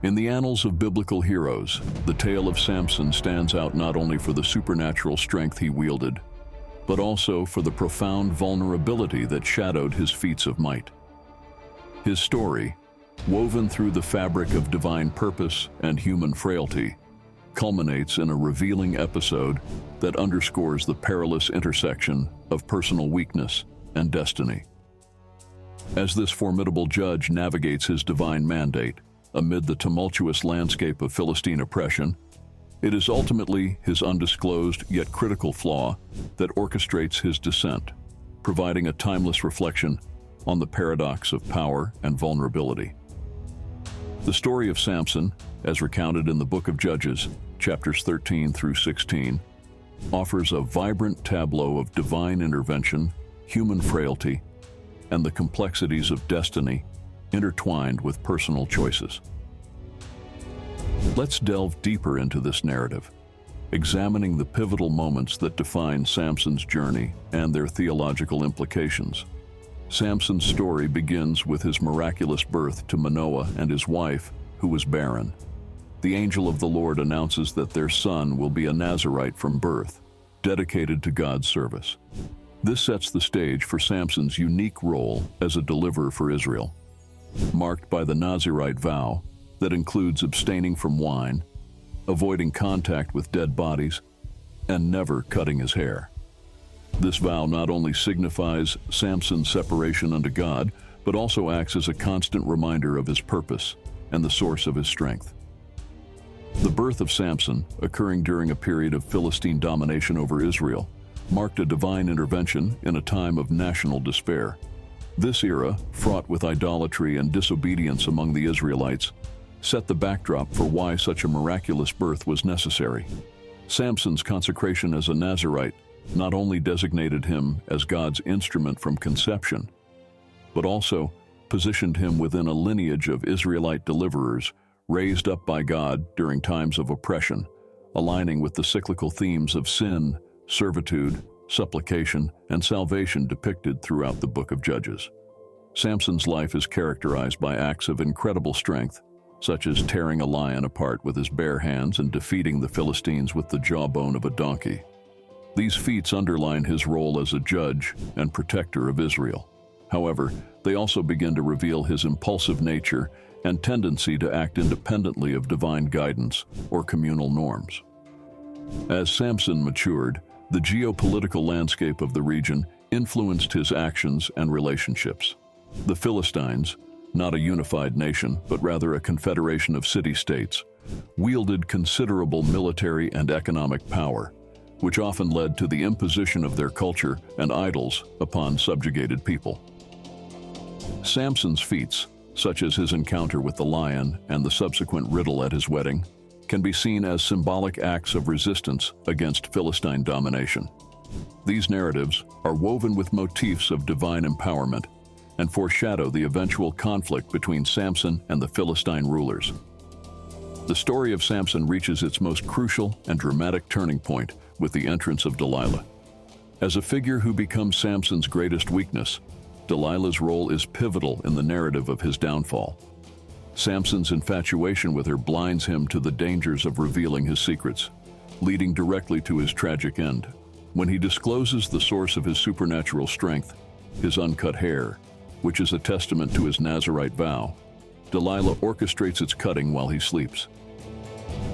In the annals of biblical heroes, the tale of Samson stands out not only for the supernatural strength he wielded, but also for the profound vulnerability that shadowed his feats of might. His story, woven through the fabric of divine purpose and human frailty, culminates in a revealing episode that underscores the perilous intersection of personal weakness and destiny. As this formidable judge navigates his divine mandate amid the tumultuous landscape of Philistine oppression, it is ultimately his undisclosed yet critical flaw that orchestrates his descent, providing a timeless reflection on the paradox of power and vulnerability. The story of Samson, as recounted in the book of Judges, chapters 13 through 16, offers a vibrant tableau of divine intervention, human frailty, and the complexities of destiny intertwined with personal choices. Let's delve deeper into this narrative, examining the pivotal moments that define Samson's journey and their theological implications. Samson's story begins with his miraculous birth to Manoah and his wife, who was barren. The angel of the Lord announces that their son will be a Nazarite from birth, dedicated to God's service. This sets the stage for Samson's unique role as a deliverer for Israel, marked by the Nazarite vow that includes abstaining from wine, avoiding contact with dead bodies, and never cutting his hair. This vow not only signifies Samson's separation unto God, but also acts as a constant reminder of his purpose and the source of his strength. The birth of Samson, occurring during a period of Philistine domination over Israel, marked a divine intervention in a time of national despair. This era, fraught with idolatry and disobedience among the Israelites, set the backdrop for why such a miraculous birth was necessary. Samson's consecration as a Nazarite not only designated him as God's instrument from conception, but also positioned him within a lineage of Israelite deliverers raised up by God during times of oppression, aligning with the cyclical themes of sin, servitude, supplication, and salvation depicted throughout the book of Judges. Samson's life is characterized by acts of incredible strength, such as tearing a lion apart with his bare hands and defeating the Philistines with the jawbone of a donkey. These feats underline his role as a judge and protector of Israel. However, they also begin to reveal his impulsive nature and tendency to act independently of divine guidance or communal norms. As Samson matured, the geopolitical landscape of the region influenced his actions and relationships. The Philistines, not a unified nation, but rather a confederation of city-states, wielded considerable military and economic power, which often led to the imposition of their culture and idols upon subjugated people. Samson's feats, such as his encounter with the lion and the subsequent riddle at his wedding, can be seen as symbolic acts of resistance against Philistine domination. These narratives are woven with motifs of divine empowerment and foreshadow the eventual conflict between Samson and the Philistine rulers. The story of Samson reaches its most crucial and dramatic turning point with the entrance of Delilah. As a figure who becomes Samson's greatest weakness, Delilah's role is pivotal in the narrative of his downfall. Samson's infatuation with her blinds him to the dangers of revealing his secrets, leading directly to his tragic end. When he discloses the source of his supernatural strength, his uncut hair, which is a testament to his Nazarite vow, Delilah orchestrates its cutting while he sleeps.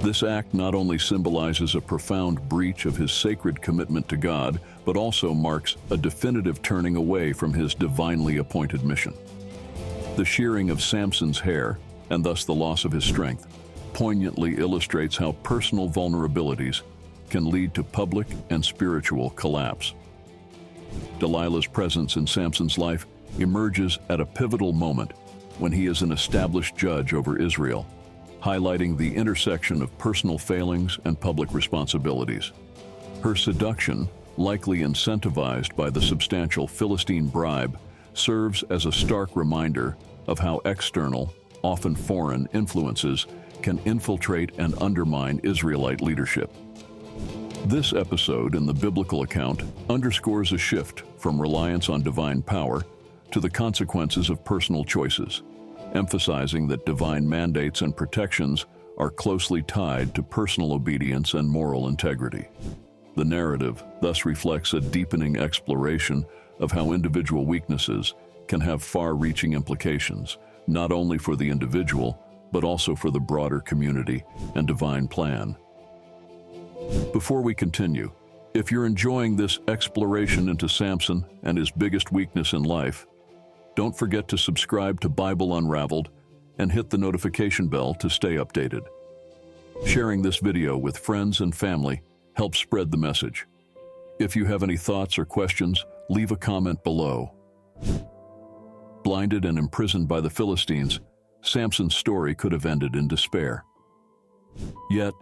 This act not only symbolizes a profound breach of his sacred commitment to God, but also marks a definitive turning away from his divinely appointed mission. The shearing of Samson's hair, and thus the loss of his strength, poignantly illustrates how personal vulnerabilities can lead to public and spiritual collapse. Delilah's presence in Samson's life emerges at a pivotal moment when he is an established judge over Israel, highlighting the intersection of personal failings and public responsibilities. Her seduction, likely incentivized by the substantial Philistine bribe, serves as a stark reminder of how external, often foreign, influences can infiltrate and undermine Israelite leadership. This episode in the biblical account underscores a shift from reliance on divine power to the consequences of personal choices. emphasizing that divine mandates and protections are closely tied to personal obedience and moral integrity. The narrative thus reflects a deepening exploration of how individual weaknesses can have far-reaching implications, not only for the individual, but also for the broader community and divine plan. Before we continue, if you're enjoying this exploration into Samson and his biggest weakness in life, don't forget to subscribe to Bible Unraveled and hit the notification bell to stay updated. Sharing this video with friends and family helps spread the message. If you have any thoughts or questions, leave a comment below. Blinded and imprisoned by the Philistines, Samson's story could have ended in despair. Yet,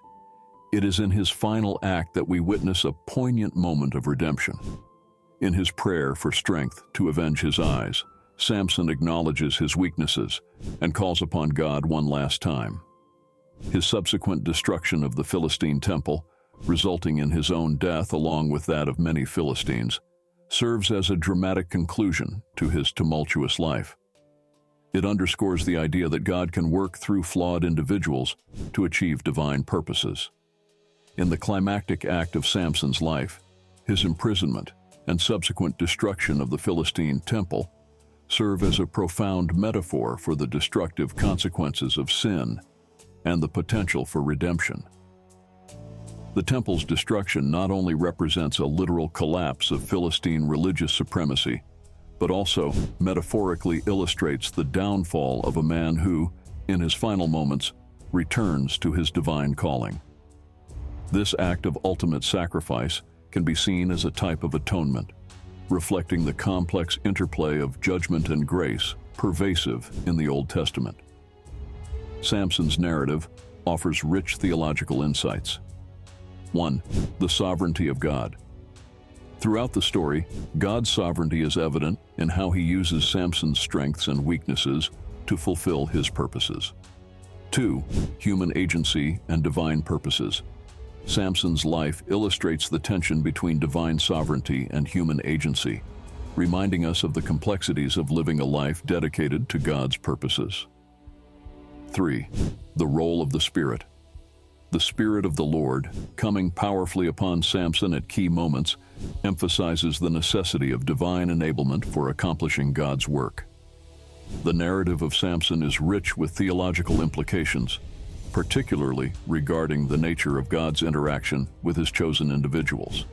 it is in his final act that we witness a poignant moment of redemption. In his prayer for strength to avenge his eyes, Samson acknowledges his weaknesses and calls upon God one last time. His subsequent destruction of the Philistine temple, resulting in his own death along with that of many Philistines, serves as a dramatic conclusion to his tumultuous life. It underscores the idea that God can work through flawed individuals to achieve divine purposes. In the climactic act of Samson's life, his imprisonment and subsequent destruction of the Philistine temple serve as a profound metaphor for the destructive consequences of sin and the potential for redemption. The temple's destruction not only represents a literal collapse of Philistine religious supremacy, but also metaphorically illustrates the downfall of a man who, in his final moments, returns to his divine calling. This act of ultimate sacrifice can be seen as a type of atonement, reflecting the complex interplay of judgment and grace pervasive in the Old Testament. Samson's narrative offers rich theological insights. 1. The sovereignty of God. Throughout the story, God's sovereignty is evident in how he uses Samson's strengths and weaknesses to fulfill his purposes. 2. Human agency and divine purposes. Samson's life illustrates the tension between divine sovereignty and human agency, reminding us of the complexities of living a life dedicated to God's purposes. 3. The role of the Spirit. The Spirit of the Lord, coming powerfully upon Samson at key moments, emphasizes the necessity of divine enablement for accomplishing God's work. The narrative of Samson is rich with theological implications, particularly regarding the nature of God's interaction with his chosen individuals.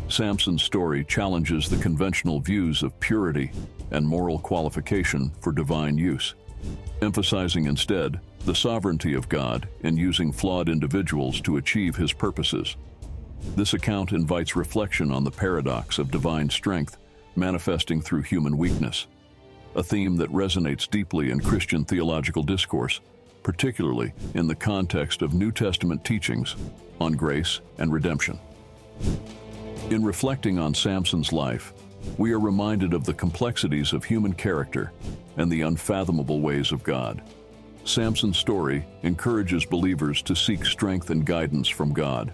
Samson's story challenges the conventional views of purity and moral qualification for divine use, emphasizing instead the sovereignty of God in using flawed individuals to achieve his purposes. This account invites reflection on the paradox of divine strength manifesting through human weakness, a theme that resonates deeply in Christian theological discourse, particularly in the context of New Testament teachings on grace and redemption. In reflecting on Samson's life, we are reminded of the complexities of human character and the unfathomable ways of God. Samson's story encourages believers to seek strength and guidance from God,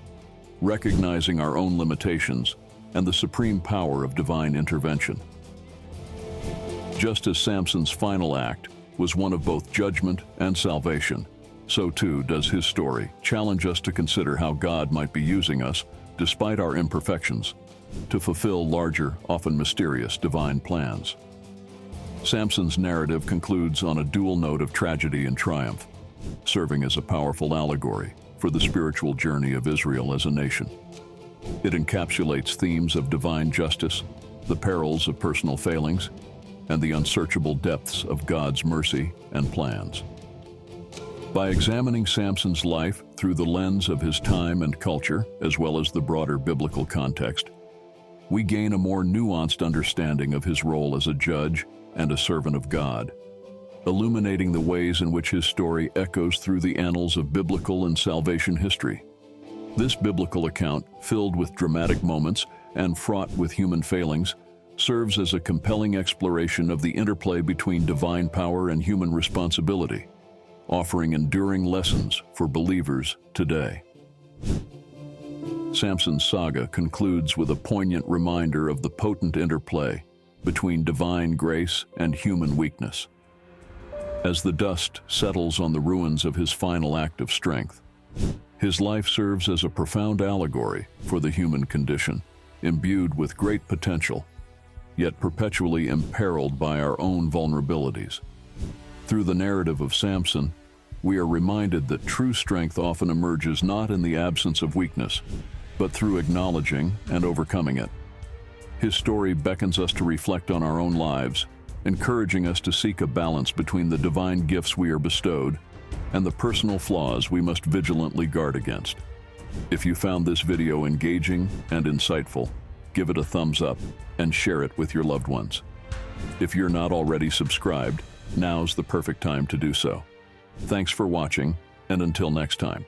recognizing our own limitations and the supreme power of divine intervention. Just as Samson's final act was one of both judgment and salvation, so too does his story challenge us to consider how God might be using us, despite our imperfections, to fulfill larger, often mysterious divine plans. Samson's narrative concludes on a dual note of tragedy and triumph, serving as a powerful allegory for the spiritual journey of Israel as a nation. It encapsulates themes of divine justice, the perils of personal failings, and the unsearchable depths of God's mercy and plans. By examining Samson's life through the lens of his time and culture, as well as the broader biblical context, we gain a more nuanced understanding of his role as a judge and a servant of God, illuminating the ways in which his story echoes through the annals of biblical and salvation history. This biblical account, filled with dramatic moments and fraught with human failings, serves as a compelling exploration of the interplay between divine power and human responsibility, offering enduring lessons for believers today. Samson's saga concludes with a poignant reminder of the potent interplay between divine grace and human weakness. as the dust settles on the ruins of his final act of strength. His life serves as a profound allegory for the human condition, imbued with great potential, yet perpetually imperiled by our own vulnerabilities. Through the narrative of Samson, we are reminded that true strength often emerges not in the absence of weakness, but through acknowledging and overcoming it. His story beckons us to reflect on our own lives, encouraging us to seek a balance between the divine gifts we are bestowed and the personal flaws we must vigilantly guard against. If you found this video engaging and insightful, give it a thumbs up and share it with your loved ones. If you're not already subscribed, now's the perfect time to do so. Thanks for watching, and until next time.